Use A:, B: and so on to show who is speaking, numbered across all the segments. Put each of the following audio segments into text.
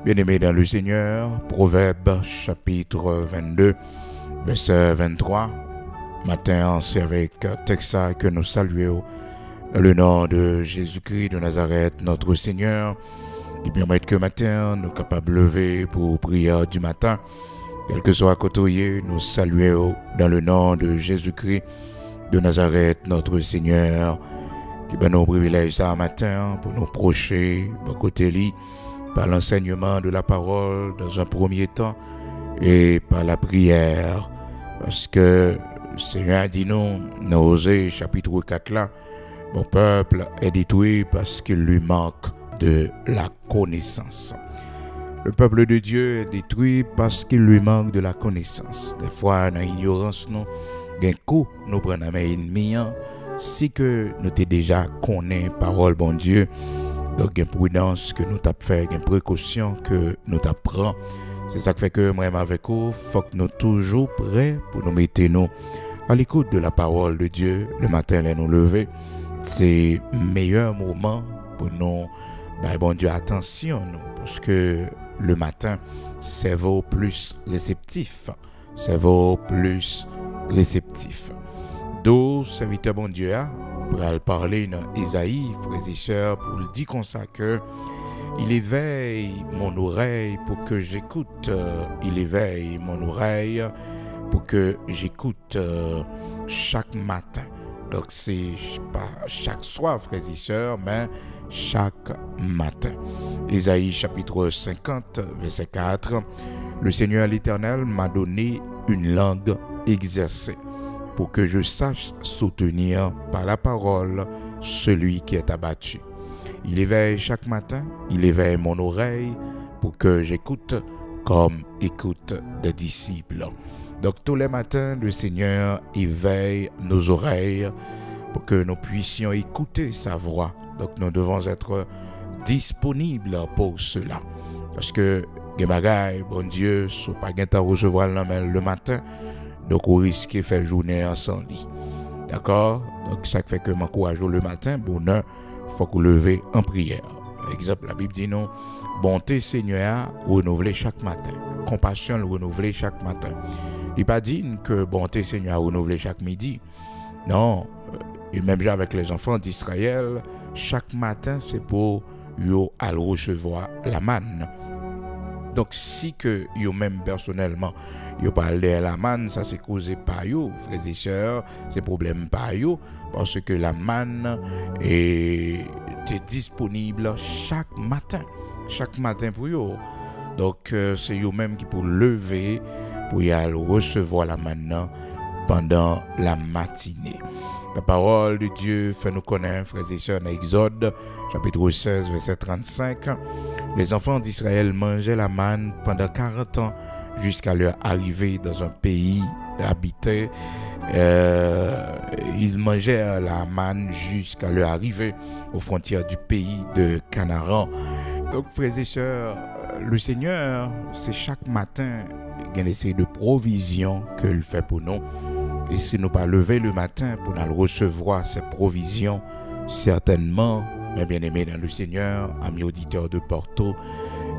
A: Bien-aimés dans le Seigneur, Proverbe chapitre 22, verset 23. Matin, c'est avec texte que nous saluons dans le nom de Jésus-Christ de Nazareth, notre Seigneur, qui permet que matin, nous capables de lever pour prière du matin. Quel que soit côté, nous saluons dans le nom de Jésus-Christ de Nazareth, notre Seigneur, qui ben nous privilège ça matin pour nous procher, par côté lui, par l'enseignement de la parole dans un premier temps et par la prière. Parce que le Seigneur dit nous, dans Osée chapitre 4 là, mon peuple est détruit parce qu'il lui manque de la connaissance. Le peuple de Dieu est détruit parce qu'il lui manque de la connaissance. Des fois, dans l'ignorance, nous, d'un coup, nous prenons un ennemi, si que nous t'es déjà connaît parole bon Dieu. Donc, il y a une prudence que nous t'avons fait, il y a une précaution que nous t'apprenons. C'est ça qui fait que moi, avec vous, il faut que nous soyons toujours prêts pour nous mettre nous à l'écoute de la parole de Dieu. Le matin, nous lever, c'est le meilleur moment pour nous, bon Dieu, attention, nous, parce que le matin, c'est vos plus réceptif. C'est vos plus réceptif. D'où, serviteur bon Dieu, pour parler dans Isaïe, frères et sœurs, pour le dire comme ça que il éveille mon oreille pour que j'écoute. Il éveille mon oreille pour que j'écoute chaque matin. Donc c'est pas chaque soir, frères et sœurs, mais chaque matin. Isaïe chapitre 50, verset 4. Le Seigneur l'Éternel m'a donné une langue exercée, pour que je sache soutenir par la parole celui qui est abattu. Il éveille chaque matin, il éveille mon oreille pour que j'écoute comme écoute des disciples. Donc tous les matins, le Seigneur éveille nos oreilles pour que nous puissions écouter sa voix. Donc nous devons être disponibles pour cela. Parce que bon Dieu, si pas à recevoir le matin, donc, on risque de faire journée sans lit. D'accord? Donc, ça fait que m'encourage le matin, bonheur, il faut qu'on leve en prière. Par exemple, la Bible dit non, bonté Seigneur, renouvelée chaque matin. Compassion, renouvelée chaque matin. Il n'est pas dit que bonté Seigneur, renouvelée chaque midi. Non, et même avec les enfants d'Israël, chaque matin, c'est pour eux aller recevoir la manne. Donc, si que yo même personnellement, yo parle de la manne, ça c'est causé par yo, frères et sœurs, c'est problème par yo, parce que la manne est disponible chaque matin pour yo. Donc, c'est yo même qui pour lever, pour y aller recevoir la manne pendant la matinée. La parole de Dieu fait nous connaître, frères et sœurs, dans Exode, chapitre 16, verset 35. Les enfants d'Israël mangeaient la manne pendant 40 ans jusqu'à leur arrivée dans un pays habité. Ils mangeaient la manne jusqu'à leur arrivée aux frontières du pays de Canaan. Donc, frères et sœurs, le Seigneur, c'est chaque matin une essai de provision qu'il fait pour nous. Et si nous pas lever le matin pour nous recevoir ces provisions, certainement, mes bien-aimés dans le Seigneur, amis auditeurs de Porto,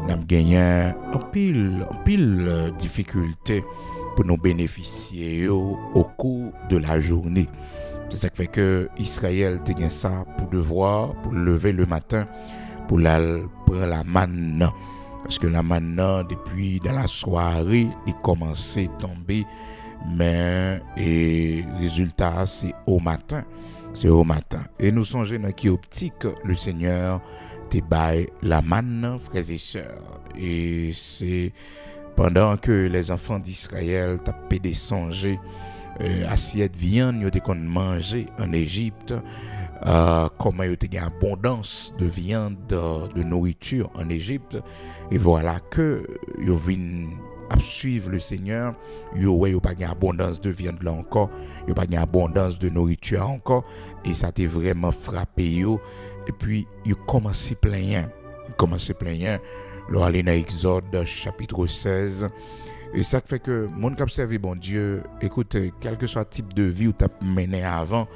A: nous avons gagné un pile difficulté pour nous bénéficier au cours de la journée. C'est ça qui fait que Israël a gagné ça pour devoir, pour lever le matin, pour la manne. Parce que la manne, depuis dans la soirée, il commençait à tomber. Mais et résultat, c'est au matin. C'est au matin. Et nous songeons dans qui optique le Seigneur te baille la manne, frères et sœurs. Et c'est pendant que les enfants d'Israël tapaient des songes, assiette viande, ils ont mangé en Égypte, comment ils ont eu abondance de viande, de nourriture en Égypte. Et voilà que ils viennent à suivre le Seigneur, il n'y a pas d'abondance de viande là encore, il n'y a pas d'abondance de nourriture encore, et ça t'a vraiment frappé. Et puis, il commence à plaindre. Là, aller dans Exode, chapitre 16. Et ça fait que, mon cap servi bon Dieu, écoute, quel que soit le type de vie où tu as mené avant,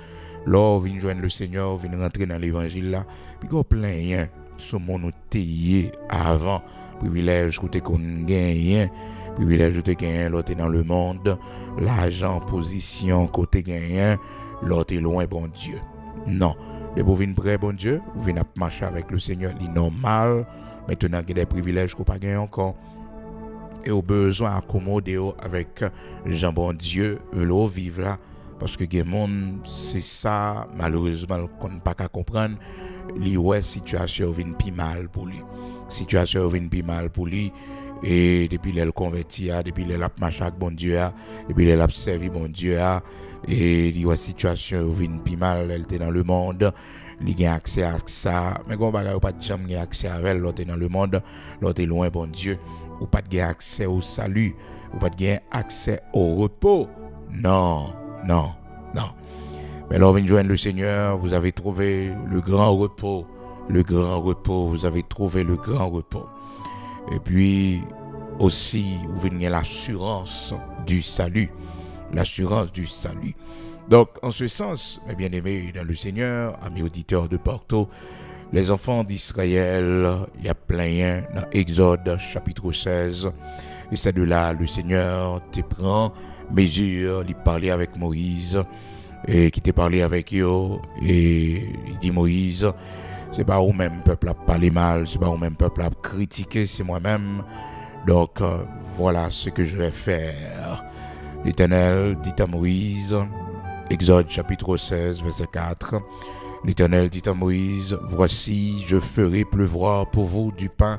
A: là, on vient joindre le Seigneur, on vient rentrer dans l'évangile là, puis on plaint sur mon téye avant. privilège côté qu'on gagne, privilège de gagner l'autre dans le monde, l'argent, position côté gagnant, l'autre est loin bon Dieu. Non, de vous venir près bon Dieu, vous venez marcher avec le Seigneur, c'est normal. Maintenant il y a des privilèges qu'on pas gagner encore. Et au besoin accommoder avec Jean bon Dieu, veut vivre là parce que les monde c'est ça malheureusement qu'on ne pas qu'à comprendre, li ouais situation vient plus mal pour lui. Situation vient plus mal pour lui et depuis il converti depuis il a marché avec bon Dieu depuis il a servi bon Dieu et li ouais situation vient plus mal, elle était dans le monde. Il a accès à ça mais on va pas jamais accès à elle, l'autre dans le monde, l'autre est loin bon Dieu. Ou pas de accès au salut, ou pas de accès au repos. Non. Mais lorsque vous joignez le Seigneur, vous avez trouvé le grand repos. Vous avez trouvé le grand repos. Et puis aussi, vous venez l'assurance du salut. Donc, en ce sens, mes bien-aimés dans le Seigneur, amis auditeurs de Porto, les enfants d'Israël, il y a plein dans Exode chapitre 16. Et c'est de là, le Seigneur te prend mesure, il parlait avec Moïse, et qui te parlait avec eux, et il dit Moïse, c'est pas vous-même peuple à parler mal, c'est pas vous-même peuple à critiquer, c'est moi-même. Donc, voilà ce que je vais faire. L'Éternel dit à Moïse, Exode chapitre 16, verset 4, l'Éternel dit à Moïse, voici, je ferai pleuvoir pour vous du pain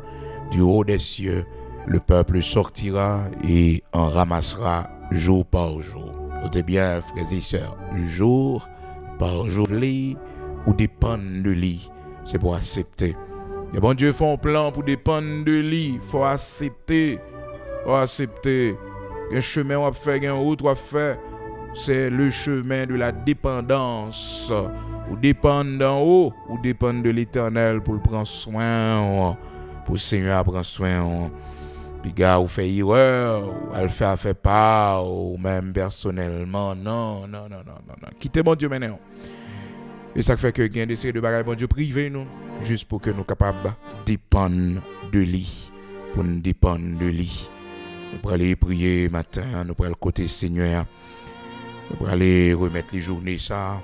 A: du haut des cieux. Le peuple sortira et en ramassera jour par jour. Notez bien, frères et sœurs, jour par jour. Ou dépendre de lui, c'est pour accepter. Les bons dieux font un plan pour dépendre de lui. Il faut accepter. Un chemin on va faire, une route on va faire. C'est le chemin de la dépendance. Ou dépendre d'en haut, ou dépendre de l'Éternel pour le prendre soin, pour le Seigneur prendre soin. Puis gars, ou fait erreur, ou elle fait pas, ou même personnellement, non. Quittez mon Dieu maintenant. Et ça fait que gain d'essayer de bagaille bon Dieu privé nous, juste pour que nous capables de dépendre de lui, pour nous dépendre de lui. Nous pour aller prier matin, nous pour aller côté Seigneur, nous pour aller remettre les journées ça.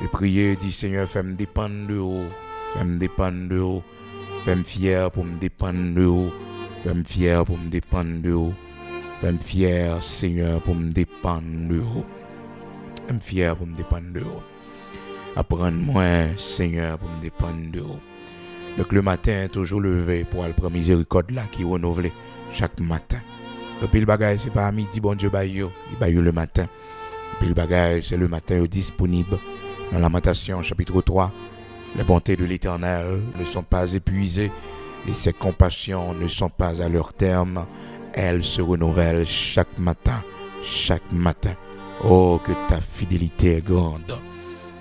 A: Et prier, dit Seigneur, fais-moi dépendre de vous, fais-moi fier pour me dépendre de vous, fais-moi fier pour me dépendre de vous, fais-moi fier, Seigneur, pour me dépendre de vous, fais-moi fier pour me dépendre de vous. Apprends-moi, Seigneur, pour me dépendre de vous. Donc le matin, toujours levé pour aller prendre miséricorde là qui est renouvelée chaque matin. Depuis le bagage, c'est pas à midi, bon Dieu, il baille le matin. Depuis le bagage, c'est le matin disponible. Dans Lamentation chapitre 3, les bontés de l'Éternel ne sont pas épuisées et ses compassions ne sont pas à leur terme. Elles se renouvellent chaque matin. Oh, que ta fidélité est grande.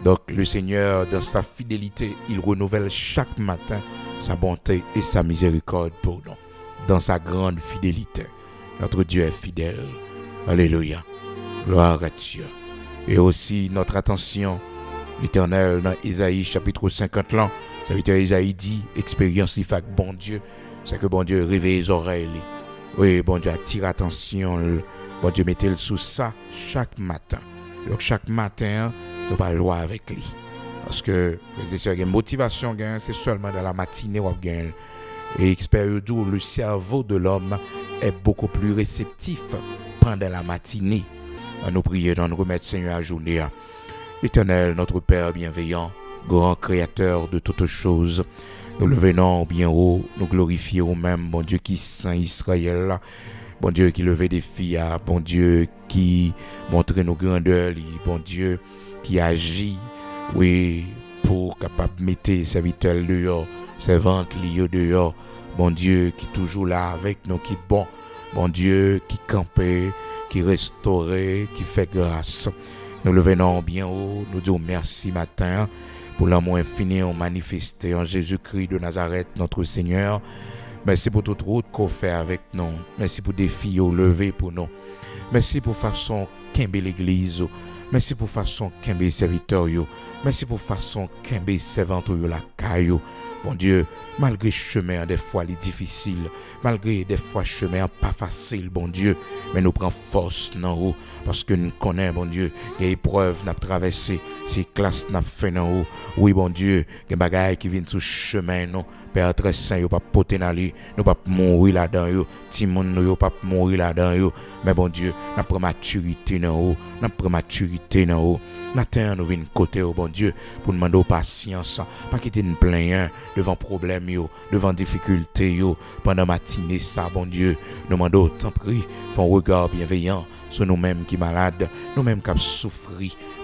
A: Donc le Seigneur, dans sa fidélité, il renouvelle chaque matin sa bonté et sa miséricorde pour nous. Dans sa grande fidélité, notre Dieu est fidèle. Alléluia. Gloire à Dieu. Et aussi notre attention, l'Éternel dans Isaïe chapitre 50 là, serviteur Isaïe dit, expérience il fait bon Dieu, c'est que bon Dieu réveille les oreilles. Oui, bon Dieu attire attention, bon Dieu mettez-le sous ça chaque matin. Donc chaque matin, nous pas jouer avec lui. Parce que la motivation c'est seulement dans la matinée où gagne. Et expérience où le cerveau de l'homme est beaucoup plus réceptif pendant la matinée. Nous prions, nous remettre Seigneur à journée. L'Éternel, notre Père bienveillant, grand créateur de toutes choses, nous le venons bien haut, nous glorifions même, bon Dieu qui saint Israël, bon Dieu qui levait des filles, bon Dieu qui montre nos grandeurs, bon Dieu qui agit, oui, pour capable mettre ses serviteurs dehors, servantes liées dehors, bon Dieu qui est toujours là avec nous, qui est bon Dieu qui campait, qui restaure, qui fait grâce. Nous le venons bien haut, nous disons merci matin pour l'amour infini manifesté en Jésus-Christ de Nazareth, notre Seigneur. Merci pour toute route qu'on fait avec nous. Merci pour des filles levées pour nous. Merci pour façon qu'aimer l'église. Merci pour façon qu'aimer serviteurs. Merci pour façon qu'aimer servantes la caillou. bon Dieu, malgré chemin des fois les difficiles, malgré des fois chemin pas facile, bon Dieu, mais nous prenons force dans haut parce que nous connaissons, bon Dieu, des épreuves n'a traversé, ces classes n'a fait dans haut. Oui, bon Dieu, des bagailles qui viennent sur chemin, non. Père très saint, yo pas poter dans lui, nous pas mourir là-dedans yo, ti moun yo pas mourir là-dedans yo. Mais bon Dieu, n'a prend maturité dans haut, n'a prend maturité dans haut. Matin nous vinn côté au bon Dieu pour demander patience, pas quitter nous plaindre devant problème yo, devant difficulté yo pendant matinée ça bon Dieu. Nous demandons tant prie, font regard bienveillant sur nous-mêmes qui malades, nous-mêmes qui souffrent,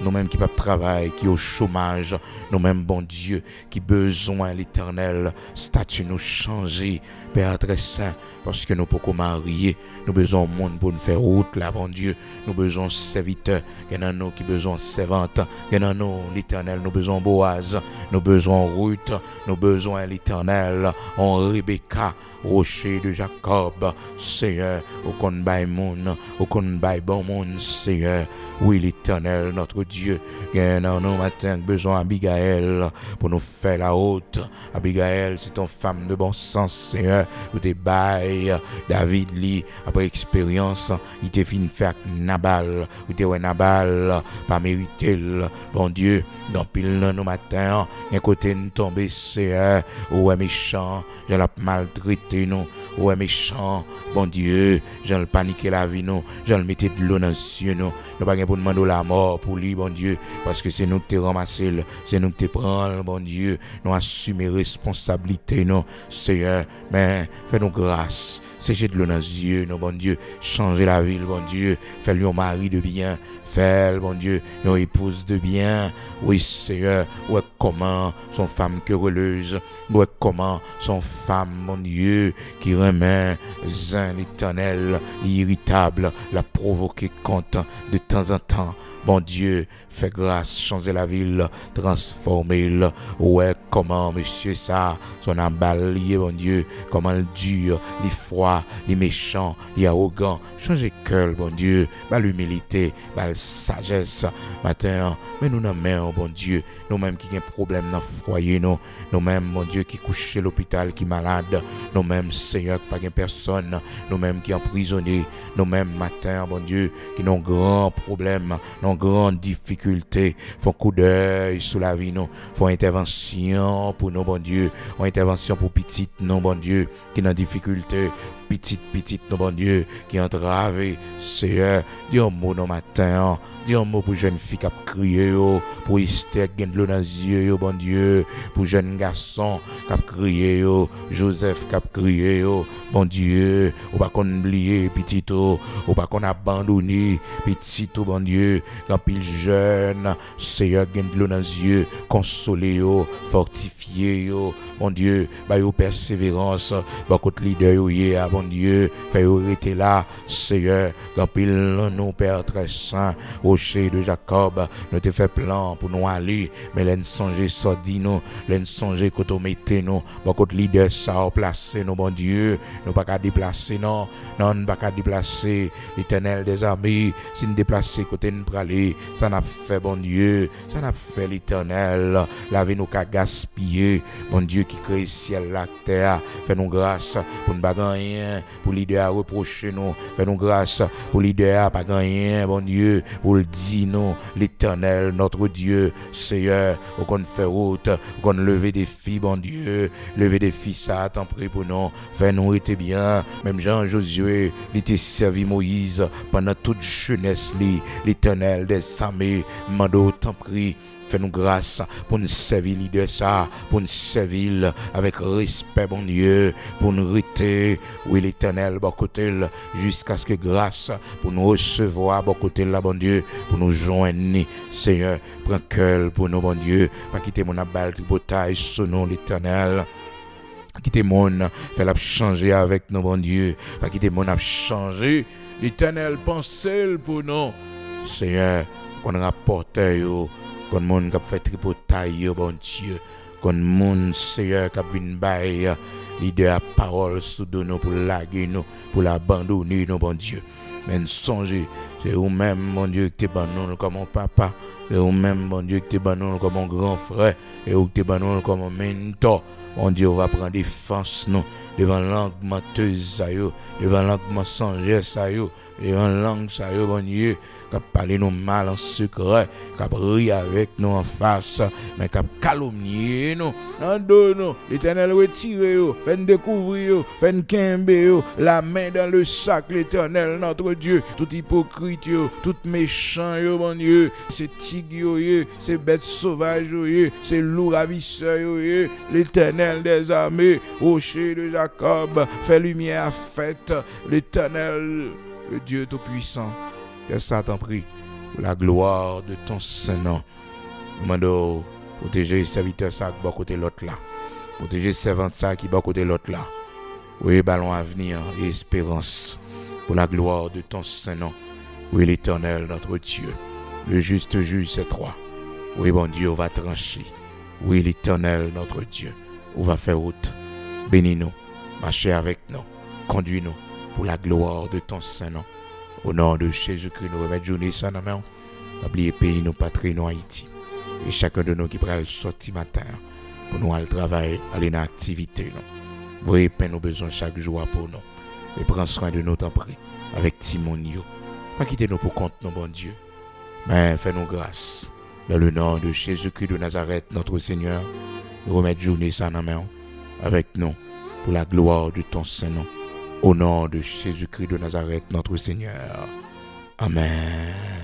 A: nous-mêmes qui pas travail, qui au chômage, nous-mêmes bon Dieu qui besoin l'Éternel, statut nous changer, Père très saint, parce que nous pouvons marier, nous besoin de monde pour nous faire route là bon Dieu, nous besoin de serviteurs, il y en a nous qui besoin de servantes, il y en a nous l'Éternel, nous besoin de Boaz, nous besoin de Ruth, nous besoin de l'Éternel, en Rebecca, rocher de Jacob, Seigneur, au kon bay moun, au kon bay bon moun, Seigneur, oui l'Éternel, notre Dieu, il y en a nous matin besoin d'Abigaël pour nous faire la haute. Abigaël, c'est ton femme de bon sens, Seigneur, où t'es bail, David li, après expérience, il t'est fini faire Nabal, où t'es ouais Nabal, pas mérité, bon Dieu, dans pile nous matin, un côté nous tomber, Seigneur, où est méchant, je l'ai maltraité nous, où est méchant, bon Dieu, je l'ai paniqué la vie nous, je l'ai mettre de l'eau dans les yeux nous, nous pas pour demander la mort pour lui, bon Dieu, parce que c'est nous qui t'es ramassé, c'est nous qui t'es prends, bon Dieu, nous assumer responsabilité, non, Seigneur, mais fais-nous grâce, sécher de l'eau dans les yeux, non, bon Dieu, changer la ville, bon Dieu, fais-lui un mari de bien, fais, bon Dieu, une épouse de bien, oui, Seigneur, ouais, comment son femme querelleuse, ouais, comment son femme, mon Dieu, qui remet zin l'Éternel, l'irritable, la provoquer compte de temps en temps. Bon Dieu, fais grâce, changer la ville, transformer-le. Ouais, comment, monsieur, ça, son emballé, bon Dieu, comment le dur, les froids, les méchants, les arrogants, changer cœur, bon Dieu, l'humilité, la sagesse, matin, mais nous n'en main, bon Dieu, nous-mêmes qui avons problème dans le foyer, nous-mêmes, bon Dieu, qui couchent à l'hôpital, qui malade, nous-mêmes, Seigneur, pas de personne, nous-mêmes qui emprisonnés, nous-mêmes, matin, bon Dieu, qui ont grand problème, grande difficulté, font coup d'œil sur la vie, nous font intervention pour nous, bon Dieu, font intervention pour petite, non, bon Dieu, qui ont difficulté, petite, non, bon Dieu, qui ont entravé, Seigneur, dis un mot non matin, dis un mot pour jeune fille qui a crié, pour Esther qui a de l'eau dans les yeux, bon Dieu, pour jeune garçon qui a crié, Joseph qui a crié, bon Dieu, ou pas qu'on oublier, petit, ou pas qu'on abandonné, petit, bon Dieu, quand pile jeune, Seigneur, qui a de l'eau dans les yeux, consoler, fortifier, bon Dieu, bah, persévérance, bah, contre leader, bon Dieu, fais arrêter là, Seigneur, quand pile nous, Père très saint, rocher de Jacob, nous te fait plan pour nous aller, mais l'en songer ça dit nous, l'en songer qu'on mettez nous, bah, contre leader ça placer nous, bon Dieu, nous pas qu'à déplacer, non, pas qu'à déplacer, l'Éternel des armées, si nous déplacer côté nous praler, ça n'a fait, bon Dieu, ça n'a fait l'Éternel, la vie nous qu'à gaspiller, bon Dieu qui crée ciel, la terre, fais nous grâce pour ne pas gagner, pour l'idée à reprocher nous, fais nous grâce pour l'idée à pas gagner, bon Dieu, pour le dire nous, l'Éternel, notre Dieu, Seigneur, au qu'on fait route, au qu'on lever des filles, bon Dieu, lever des filles, ça, t'en prie pour nous, fais nous été bien, même Jean Josué, il était servi Moïse pendant toute jeunesse, l'Éternel des armées, mando, t'en prie, fais-nous grâce pour nous servir leader ça, pour nous servir avec respect, bon Dieu, pour nous rester, oui l'Éternel, bon côté, jusqu'à ce que grâce pour nous recevoir, bon côté là, bon Dieu, pour nous joindre, Seigneur, prends cœur pour nous, bon Dieu, pas quitter mon abal, tripotaille, sur nous, l'Éternel. Quitter mon, fait la changer avec nous, bon Dieu, pas quitter mon a changer, l'Éternel, pensez pour nous, Seigneur, qu'on rapporte, qu'on monde qui fait tripotaille, bon Dieu, qu'on monde Seigneur qui vient bailler l'idée à parole sous nous pour laguer nous, pour l'abandonner nous, bon Dieu. Mais songez C'est vous-même, mon Dieu, qui t'es ban nous comme mon papa. C'est vous-même, mon Dieu, qui t'es ban nous comme mon grand frère. Et vous qui t'es ban nous comme mon mentor. Mon Dieu, on va prendre défense nous devant langue menteuse, devant langue mensongère, devant langue, mon Dieu, qui parle nous mal en secret, qui rit avec nous en face, mais qui calomnie nous. Non, non, l'Éternel retire, fait découvrir, fait quimber la main dans le sac, l'Éternel, notre Dieu, tout hypocrite, tout méchant, mon Dieu, c'est tigre, c'est bête sauvage, c'est loup ravisseur, l'Éternel des armées, rocher de Jacob, fait lumière faite, l'Éternel, le Dieu tout-puissant, que ça t'en prie, pour la gloire de ton Saint-Nom. Mando, protéger serviteur ça qui va côté l'autre là. Protéger servante ça qui va côté l'autre là. Oui, ballon avenir et espérance pour la gloire de ton Saint-Nom. Oui, l'Éternel, notre Dieu. Le juste juge, c'est toi. Oui, bon Dieu, on va trancher. Oui, l'Éternel, notre Dieu. On va faire route. Bénis-nous. Marchez avec nous. Conduis-nous pour la gloire de ton Saint-Nom. Au nom de Jésus-Christ, nous remettons journée sans nos mains. N'oubliez pays, nous, patrie, nous, Haïti. Et chacun de nous qui pourra sortir matin pour nous aller travailler, aller dans l'activité. Vous voyez, peine nos besoins chaque jour pour nous. Et prends soin de nous, t'en prie, avec Timonio. Pas quitter nous pour compte, nos bon Dieu. Mais fais-nous grâce. Dans le nom de Jésus-Christ de Nazareth, notre Seigneur, nous remettons journée sans nos mains avec nous pour la gloire de ton Saint-Nom. Au nom de Jésus-Christ de Nazareth, notre Seigneur. Amen.